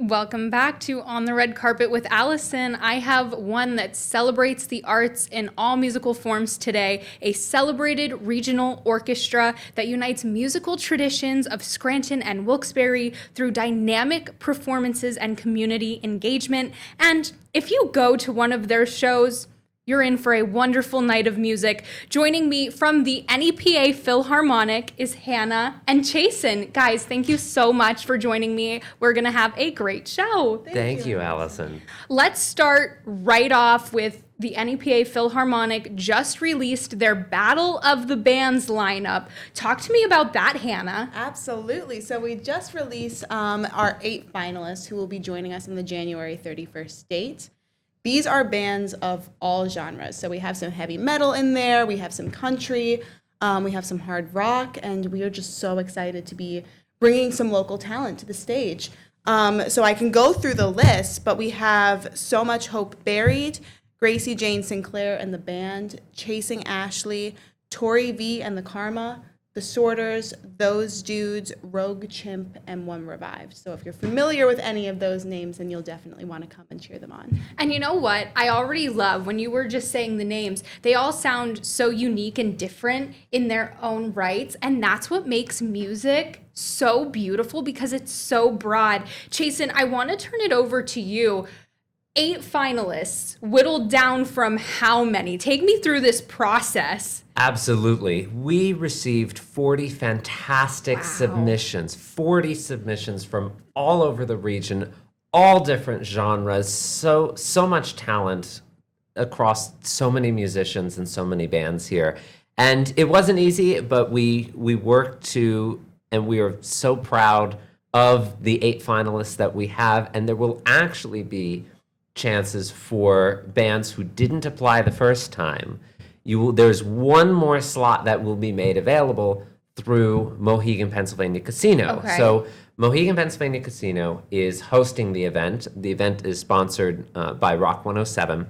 Welcome back to On the Red Carpet with Allison. I have one that celebrates the arts in all musical forms today, a celebrated regional orchestra that unites musical traditions of Scranton and Wilkes-Barre through dynamic performances and community engagement. And if you go to one of their shows, you're in for a wonderful night of music. Joining me from the NEPA Philharmonic is Hannah and Chasen. Guys, thank you so much for joining me. We're going to have a great show. Thank you, Allison. Let's start right off with the NEPA Philharmonic just released their Battle of the Bands lineup. Talk to me about that, Hannah. Absolutely. So we just released our 8 finalists who will be joining us on the January 31st date. These are bands of all genres. So we have some heavy metal in there, we have some country, we have some hard rock, and we are just so excited to be bringing some local talent to the stage. So I can go through the list, but we have So Much Hope Buried, Gracie Jane Sinclair and the band, Chasing Ashley, Tori V and the Karma, The Sorters, Those Dudes, Rogue Chimp, and One Revived. So if you're familiar with any of those names, then you'll definitely want to come and cheer them on. And you know what? I already love when you were just saying the names, they all sound so unique and different in their own rights. And that's what makes music so beautiful because it's so broad. Chasen, I want to turn it over to you. 8 finalists, whittled down from how many? Take me through this process. Absolutely. We received 40 fantastic submissions, 40 submissions from all over the region, all different genres, so much talent across so many musicians and so many bands here. And it wasn't easy, but we worked to, and we are so proud of the 8 finalists that we have, and there will actually be chances for bands who didn't apply the first time. There's one more slot that will be made available through Mohegan, Pennsylvania Casino. Okay. So Mohegan, Pennsylvania Casino is hosting the event. The event is sponsored by Rock 107.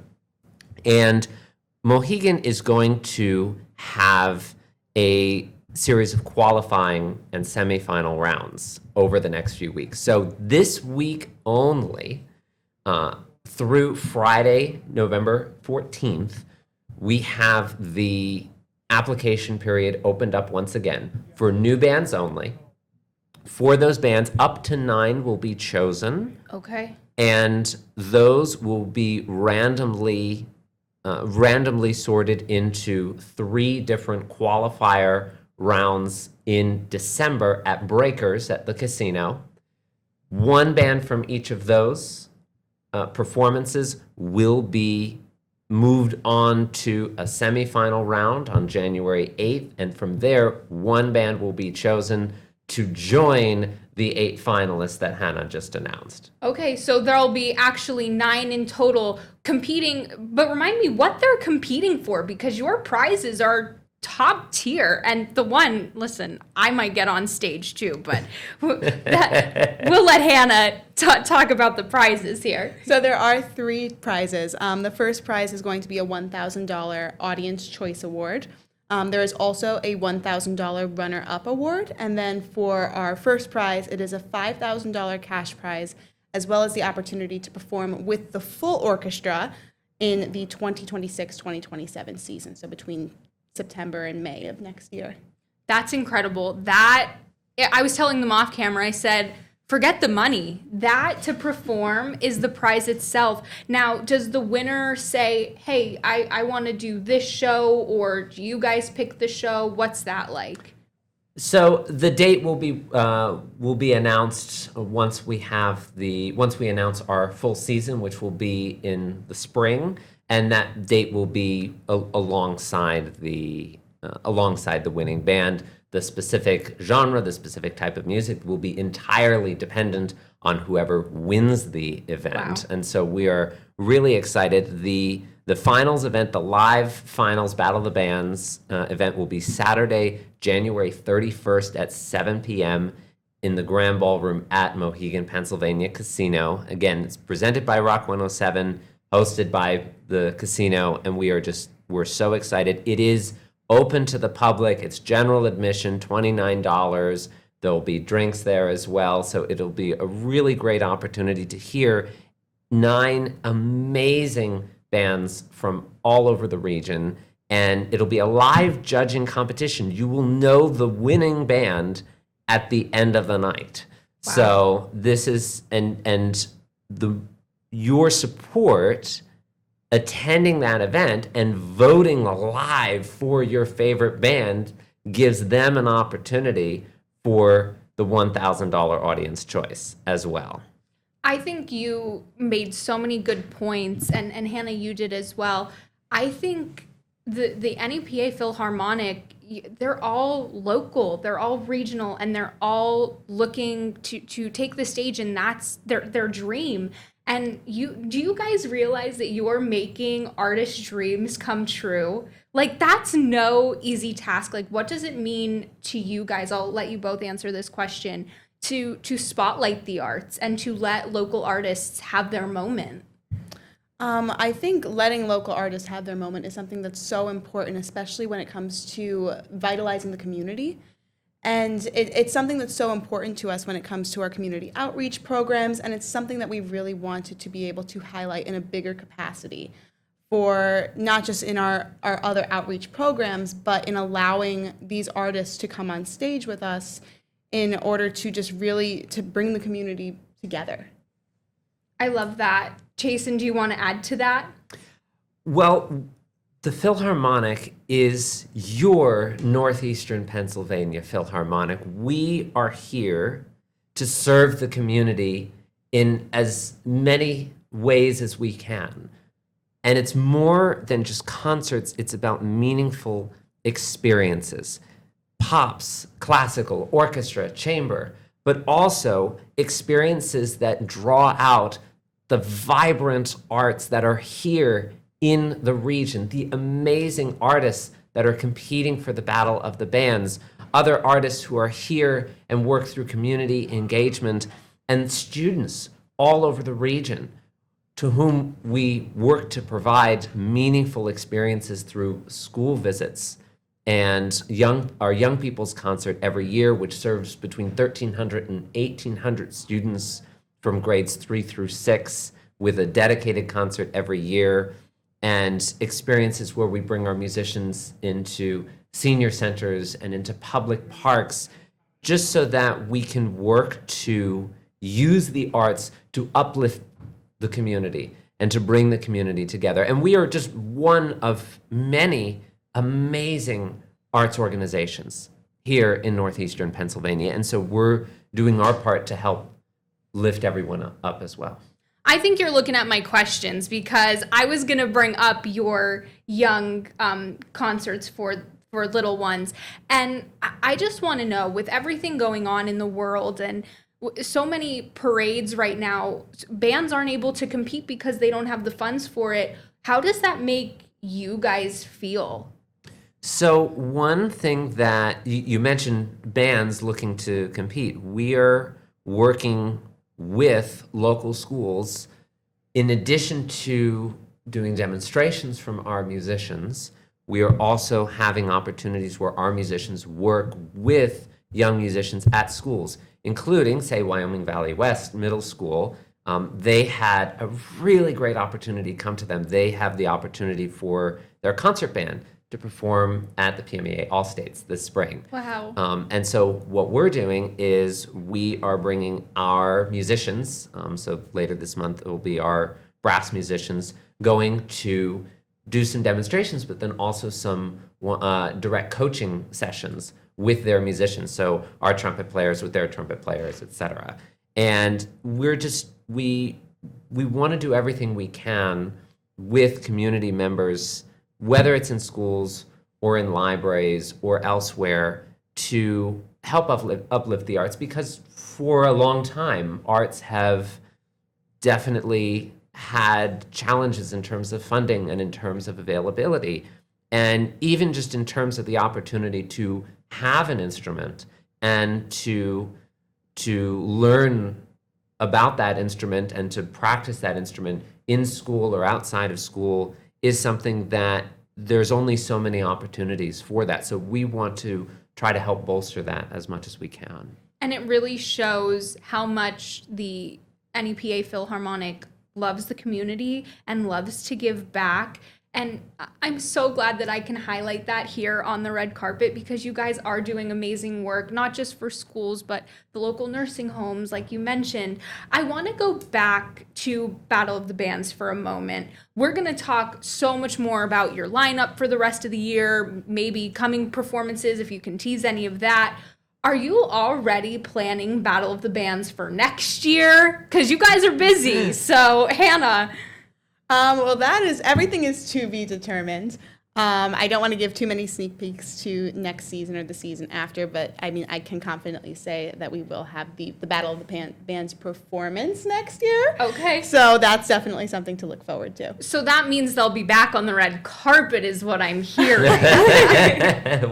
And Mohegan is going to have a series of qualifying and semifinal rounds over the next few weeks. So this week only, through Friday, November 14th, we have the application period opened up once again for new bands only. For those bands, up to 9 will be chosen. Okay. And those will be randomly sorted into 3 different qualifier rounds in December at Breakers at the casino. One band from each of those performances will be moved on to a semifinal round on January 8th, and from there, one band will be chosen to join the 8 finalists that Hannah just announced. Okay, so there'll be actually 9 in total competing, but remind me what they're competing for, because your prizes are top tier. And the one, listen, I might get on stage too, but we'll let Hannah talk about the prizes here. So there are 3 prizes. The first prize is going to be a $1,000 Audience Choice Award. There is also a $1,000 Runner-Up Award. And then for our first prize, it is a $5,000 cash prize, as well as the opportunity to perform with the full orchestra in the 2026-2027 season. So between September and May of next year. That's incredible. I was telling them off camera, I said, forget the money. That to perform is the prize itself. Now, does the winner say, hey, I want to do this show, or do you guys pick the show? What's that like? So the date will be announced once we announce our full season, which will be in the spring. And that date will be alongside the winning band. The specific genre, the specific type of music will be entirely dependent on whoever wins the event. Wow. And so we are really excited. The finals event, the live finals Battle of the Bands event will be Saturday, January 31st at 7 p.m. in the Grand Ballroom at Mohegan, Pennsylvania Casino. Again, it's presented by Rock 107, hosted by the casino, and we're so excited. It is open to the public. It's general admission, $29. There'll be drinks there as well. So it'll be a really great opportunity to hear 9 amazing bands from all over the region. And it'll be a live judging competition. You will know the winning band at the end of the night. Wow. So this is, your support attending that event and voting live for your favorite band gives them an opportunity for the $1,000 audience choice as well. I think you made so many good points, and Hannah, you did as well. I think the NEPA Philharmonic, they're all local, they're all regional, and they're all looking to take the stage, and that's their dream. And do you guys realize that you're making artists' dreams come true? Like, that's no easy task. Like, what does it mean to you guys? I'll let you both answer this question. To spotlight the arts and to let local artists have their moment. I think letting local artists have their moment is something that's so important, especially when it comes to vitalizing the community. And it's something that's so important to us when it comes to our community outreach programs, and it's something that we really wanted to be able to highlight in a bigger capacity for not just in our other outreach programs, but in allowing these artists to come on stage with us in order to just really to bring the community together. I love that. Jason, do you want to add to that? Well, the Philharmonic is your Northeastern Pennsylvania Philharmonic. We are here to serve the community in as many ways as we can. And it's more than just concerts, it's about meaningful experiences. Pops, classical, orchestra, chamber, but also experiences that draw out the vibrant arts that are here in the region, the amazing artists that are competing for the battle of the bands, other artists who are here and work through community engagement, and students all over the region to whom we work to provide meaningful experiences through school visits and our Young People's Concert every year, which serves between 1,300 and 1,800 students from grades 3 through 6, with a dedicated concert every year, and experiences where we bring our musicians into senior centers and into public parks, just so that we can work to use the arts to uplift the community and to bring the community together. And we are just one of many amazing arts organizations here in Northeastern Pennsylvania. And so we're doing our part to help lift everyone up as well. I think you're looking at my questions, because I was going to bring up your young concerts for little ones. And I just want to know, with everything going on in the world and so many parades right now, bands aren't able to compete because they don't have the funds for it. How does that make you guys feel? So one thing that you mentioned, bands looking to compete. We are working with local schools, in addition to doing demonstrations from our musicians. We are also having opportunities where our musicians work with young musicians at schools, including, say, Wyoming Valley West Middle School. They had a really great opportunity come to them. They have the opportunity for their concert band to perform at the PMEA All States this spring. Wow. And so what we're doing is we are bringing our musicians, so later this month it will be our brass musicians, going to do some demonstrations, but then also some direct coaching sessions with their musicians. So our trumpet players with their trumpet players, etc. And we want to do everything we can with community members, whether it's in schools or in libraries or elsewhere, to help uplift the arts, because for a long time, arts have definitely had challenges in terms of funding and in terms of availability, and even just in terms of the opportunity to have an instrument and to learn about that instrument and to practice that instrument in school or outside of school is something that there's only so many opportunities for that. So we want to try to help bolster that as much as we can. And it really shows how much the NEPA Philharmonic loves the community and loves to give back. And I'm so glad that I can highlight that here on the red carpet, because you guys are doing amazing work, not just for schools, but the local nursing homes, like you mentioned. I want to go back to Battle of the Bands for a moment. We're going to talk so much more about your lineup for the rest of the year, maybe coming performances, if you can tease any of that. Are you already planning Battle of the Bands for next year? Because you guys are busy. So, Hannah. Well, everything is to be determined. I don't want to give too many sneak peeks to next season or the season after, but I mean, I can confidently say that we will have the Battle of the Bands performance next year. Okay. So that's definitely something to look forward to. So that means they'll be back on the red carpet is what I'm hearing.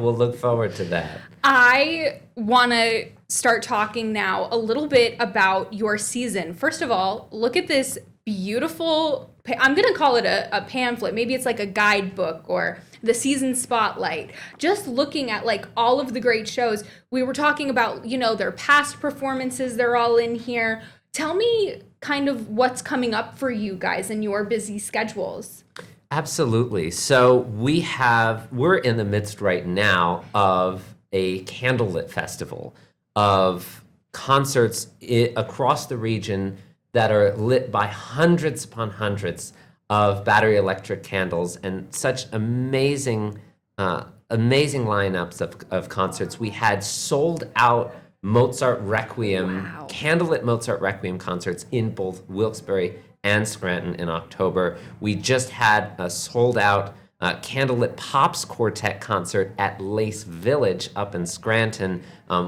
We'll look forward to that. I want to start talking now a little bit about your season. First of all, look at this beautiful, I'm going to call it a pamphlet. Maybe it's like a guidebook or the season spotlight. Just looking at like all of the great shows. We were talking about, their past performances. They're all in here. Tell me kind of what's coming up for you guys in your busy schedules. Absolutely. So we're in the midst right now of a candlelit festival of concerts across the region that are lit by hundreds upon hundreds of battery electric candles, and such amazing lineups of concerts. We had sold out Mozart Requiem, candlelit Mozart Requiem concerts in both Wilkes-Barre and Scranton in October. We just had a sold out candlelit Pops Quartet concert at Lace Village up in Scranton,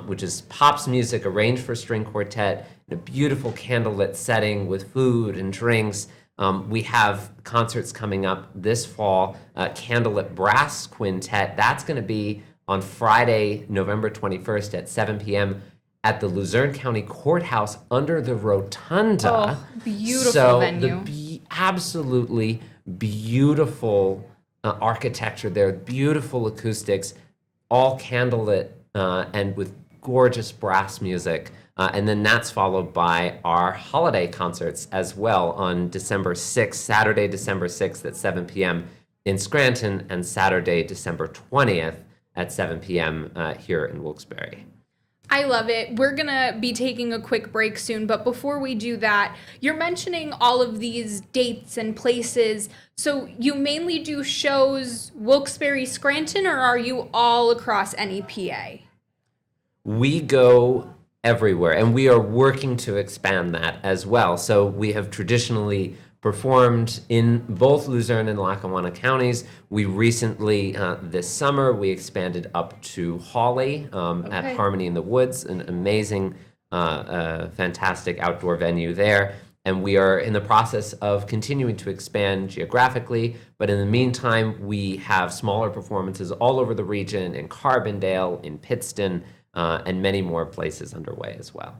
which is Pops music arranged for string quartet in a beautiful candlelit setting with food and drinks. We have concerts coming up this fall, candlelit Brass Quintet. That's going to be on Friday, November 21st at 7 p.m. at the Luzerne County Courthouse under the Rotunda. Oh, beautiful venue. The absolutely beautiful architecture there, beautiful acoustics, all candlelit and with gorgeous brass music. And then that's followed by our holiday concerts as well on December 6th, Saturday, December 6th at 7 p.m. in Scranton, and Saturday, December 20th at 7 p.m. Here in Wilkes-Barre. I love it. We're going to be taking a quick break soon, but before we do that, you're mentioning all of these dates and places. So you mainly do shows Wilkes-Barre, Scranton, or are you all across NEPA? We go everywhere, and we are working to expand that as well. So we have traditionally performed in both Luzerne and Lackawanna counties. We recently, this summer, we expanded up to Hawley at Harmony in the Woods, an amazing, fantastic outdoor venue there. And we are in the process of continuing to expand geographically. But in the meantime, we have smaller performances all over the region, in Carbondale, in Pittston, and many more places underway as well.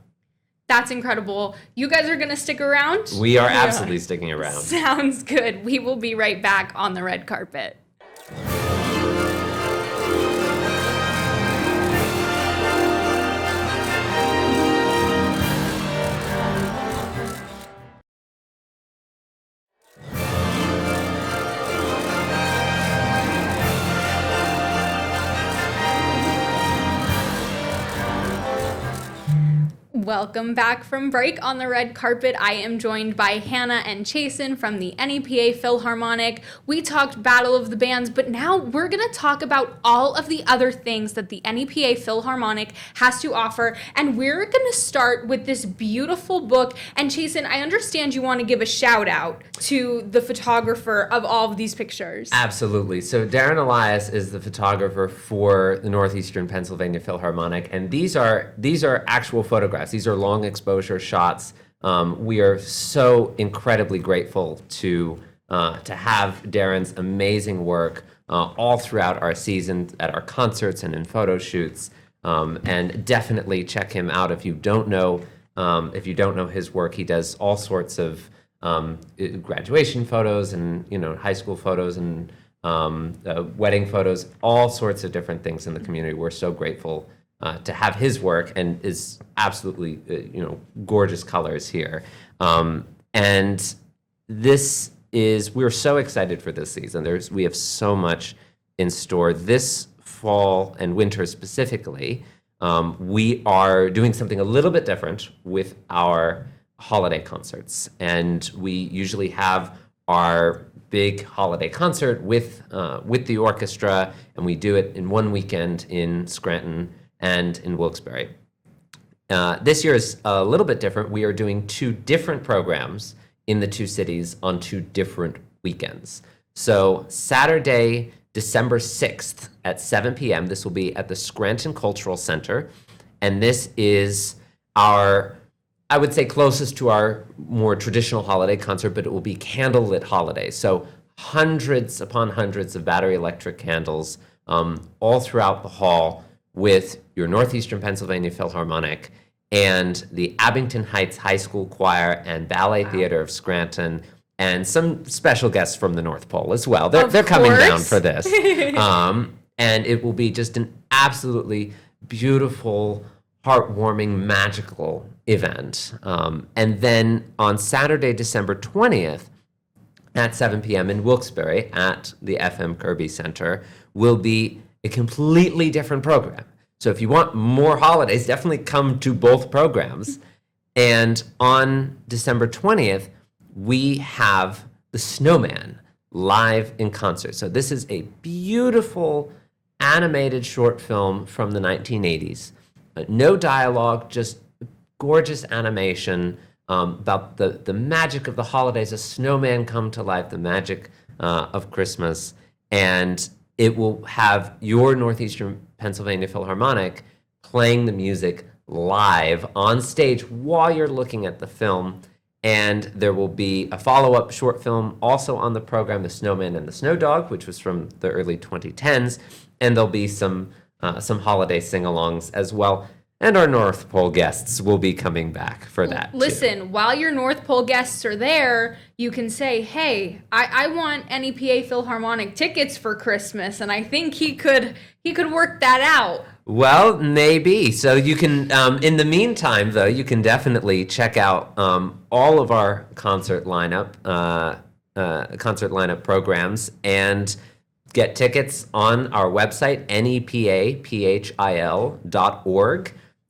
That's incredible. You guys are going to stick around? We are absolutely sticking around. Sounds good. We will be right back on the red carpet. Welcome back from break on the red carpet. I am joined by Hannah and Chasen from the NEPA Philharmonic. We talked Battle of the Bands, but now we're going to talk about all of the other things that the NEPA Philharmonic has to offer. And we're going to start with this beautiful book. And Chasen, I understand you want to give a shout out to the photographer of all of these pictures. Absolutely. So Darren Elias is the photographer for the Northeastern Pennsylvania Philharmonic, and these are actual photographs. These are long exposure shots. We are so incredibly grateful to have Darren's amazing work all throughout our season at our concerts and in photo shoots. And definitely check him out if you don't know his work. He does all sorts of graduation photos and high school photos and wedding photos, all sorts of different things in the community. We're so grateful have his work, and is absolutely gorgeous colors here. And we're so excited for this season. We have so much in store this fall and winter specifically. We are doing something a little bit different with our holiday concerts, and we usually have our big holiday concert with the orchestra, and we do it in one weekend in Scranton and in Wilkes-Barre. This year is a little bit different. We are doing two different programs in the two cities on two different weekends. So Saturday, December 6th at 7 p.m., this will be at the Scranton Cultural Center, and this is our, I would say, closest to our more traditional holiday concert, but it will be candlelit holiday. So hundreds upon hundreds of battery electric candles all throughout the hall, with your Northeastern Pennsylvania Philharmonic and the Abington Heights High School Choir and Ballet Theater of Scranton, and some special guests from the North Pole as well. They're coming down for this. And it will be just an absolutely beautiful, heartwarming, magical event. And then on Saturday, December 20th, at 7 p.m. in Wilkes-Barre at the FM Kirby Center, will be a completely different program. So if you want more holidays, definitely come to both programs. And on December 20th, we have The Snowman live in concert. So this is a beautiful animated short film from the 1980s. No dialogue, just gorgeous animation about the magic of the holidays, a snowman come to life, the magic of Christmas. And it will have your Northeastern Pennsylvania Philharmonic playing the music live on stage while you're looking at the film. And there will be a follow-up short film also on the program, The Snowman and the Snow Dog, which was from the early 2010s. And there'll be some holiday sing-alongs as well. And our North Pole guests will be coming back for that. Listen, too. While your North Pole guests are there, you can say, hey, I want NEPA Philharmonic tickets for Christmas, and I think he could work that out. Well, maybe. So you can, in the meantime, though, you can definitely check out all of our concert lineup programs, and get tickets on our website, nepaphil.org.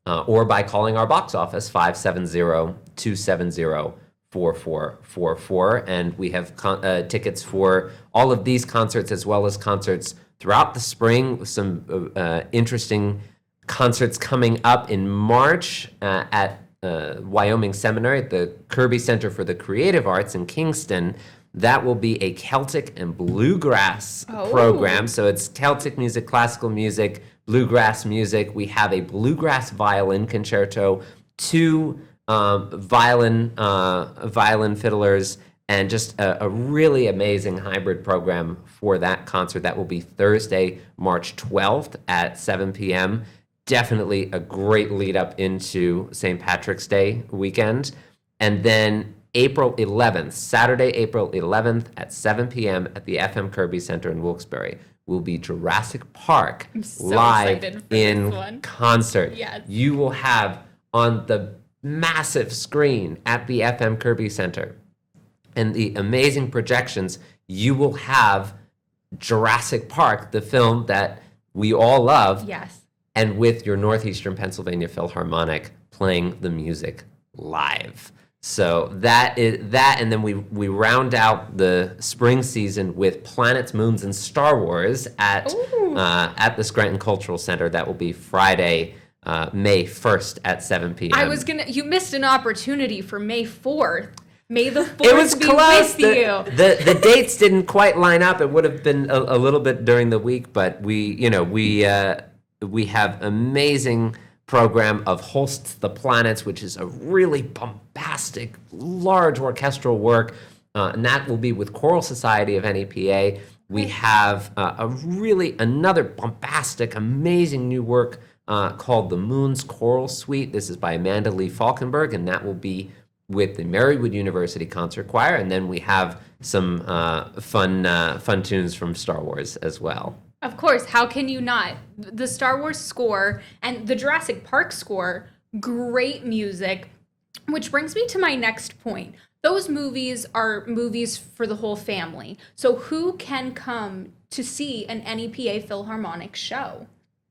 Or by calling our box office, 570-270-4444. And we have tickets for all of these concerts, as well as concerts throughout the spring, with some interesting concerts coming up in March at Wyoming Seminary at the Kirby Center for the Creative Arts in Kingston. That will be a Celtic and bluegrass program. So it's Celtic music, classical music, bluegrass music. We have a bluegrass violin concerto, two violin fiddlers, and just a really amazing hybrid program for that concert. That will be Thursday, March 12th at 7 p.m. Definitely a great lead up into St. Patrick's Day weekend. And then April 11th, Saturday, April 11th at 7 p.m. at the FM Kirby Center in Wilkes-Barre will be Jurassic Park live in concert. Yes. You will have on the massive screen at the FM Kirby Center and the amazing projections, you will have Jurassic Park, the film that we all love. Yes. And with your Northeastern Pennsylvania Philharmonic playing the music live. So that is that, and then we round out the spring season with Planets, Moons, and Star Wars at the Scranton Cultural Center. That will be Friday, May 1st at 7 p.m. You missed an opportunity for May 4th. May the 4th it was be close. with you. The dates didn't quite line up. It would have been a little bit during the week, but we have amazing program of Holst's The Planets, which is a really bombastic, large orchestral work, and that will be with Choral Society of NEPA. We have another bombastic, amazing new work called The Moon's Choral Suite. This is by Amanda Lee Falkenberg, and that will be with the Marywood University Concert Choir, and then we have some fun tunes from Star Wars as well. Of course, how can you not? The Star Wars score and the Jurassic Park score, great music, which brings me to my next point. Those movies are movies for the whole family. So who can come to see an NEPA Philharmonic show?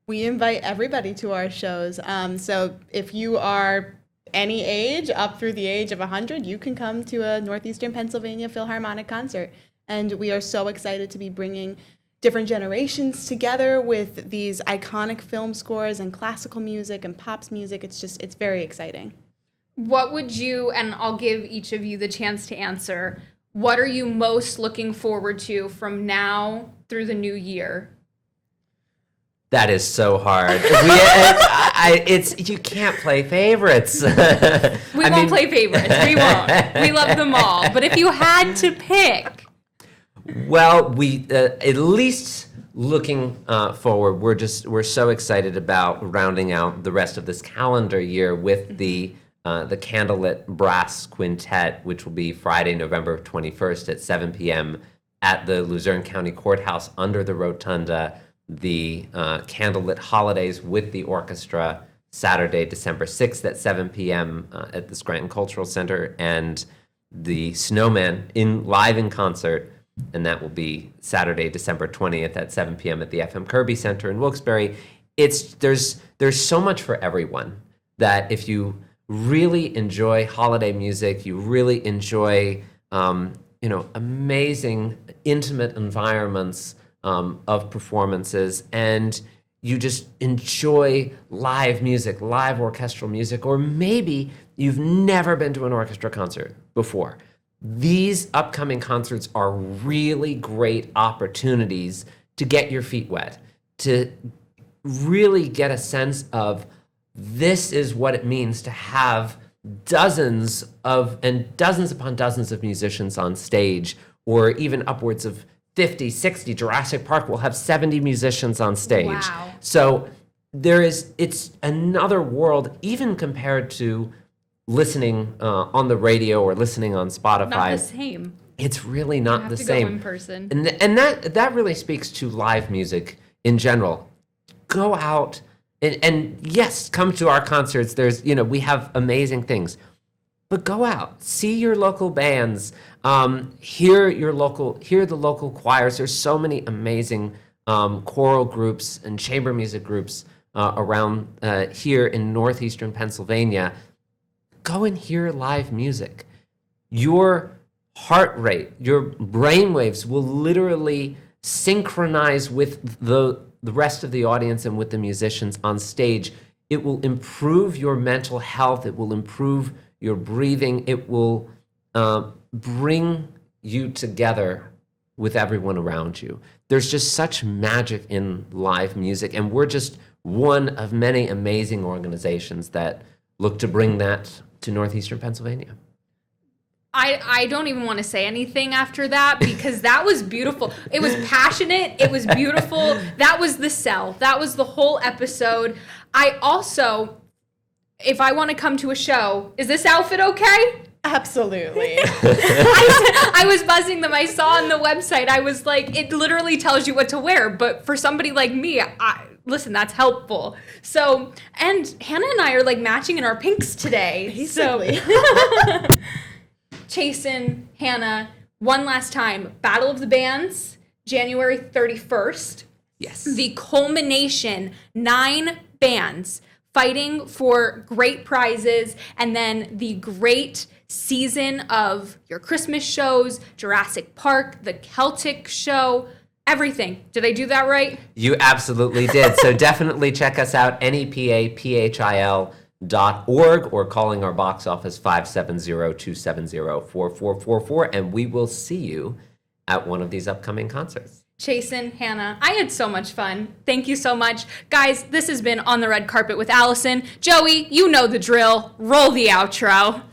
We invite everybody to our shows. So if you are any age, up through the age of 100, you can come to a Northeastern Pennsylvania Philharmonic concert. And we are so excited to be bringing different generations together with these iconic film scores and classical music and pops music. It's very exciting. What would you, and I'll give each of you the chance to answer, what are you most looking forward to from now through the new year? That is so hard. You can't play favorites. We won't play favorites. We won't. We love them all. But if you had to pick. Well, we at least looking forward, we're so excited about rounding out the rest of this calendar year with the Candlelit Brass Quintet, which will be Friday, November 21st at 7 p.m. at the Luzerne County Courthouse under the Rotunda. The Candlelit Holidays with the orchestra, Saturday, December 6th at 7 p.m. At the Scranton Cultural Center, and the Snowman live in concert, and that will be Saturday, December 20th at 7 p.m. at the FM Kirby Center in Wilkes-Barre. There's so much for everyone that if you really enjoy holiday music, you really enjoy amazing, intimate environments of performances, and you just enjoy live music, live orchestral music, or maybe you've never been to an orchestra concert before. These upcoming concerts are really great opportunities to get your feet wet, to really get a sense of this is what it means to have dozens upon dozens of musicians on stage, or even upwards of 50, 60. Jurassic Park will have 70 musicians on stage. Wow. So it's another world, even compared to listening on the radio or listening on Spotify. Not the same. It's really not the same. You have to go in person. And that really speaks to live music in general. Go out and yes, come to our concerts. We have amazing things. But go out, see your local bands, hear the local choirs. There's so many amazing choral groups and chamber music groups around here in northeastern Pennsylvania. Go and hear live music. Your heart rate, your brain waves will literally synchronize with the rest of the audience and with the musicians on stage. It will improve your mental health. It will improve your breathing. It will bring you together with everyone around you. There's just such magic in live music, and we're just one of many amazing organizations that look to bring that to northeastern Pennsylvania. I don't even want to say anything after that, because that was beautiful. It was passionate. It was beautiful. That was the sell. That was the whole episode. I also, if I want to come to a show, is this outfit okay? Absolutely. I was buzzing them. I saw on the website, I was like, it literally tells you what to wear. But for somebody like me, listen, that's helpful. So, and Hannah and I are like matching in our pinks today. Basically. So, Chasen, Hannah, one last time, Battle of the Bands, January 31st. Yes. The culmination, 9 bands fighting for great prizes, and then the great season of your Christmas shows, Jurassic Park, the Celtic show, everything. Did I do that right? You absolutely did. So definitely check us out, nepaphil.org, or calling our box office 570-270-4444, and we will see you at one of these upcoming concerts. Chasen, Hannah, I had so much fun. Thank you so much. Guys, this has been On the Red Carpet with Allison. Joey, you know the drill. Roll the outro.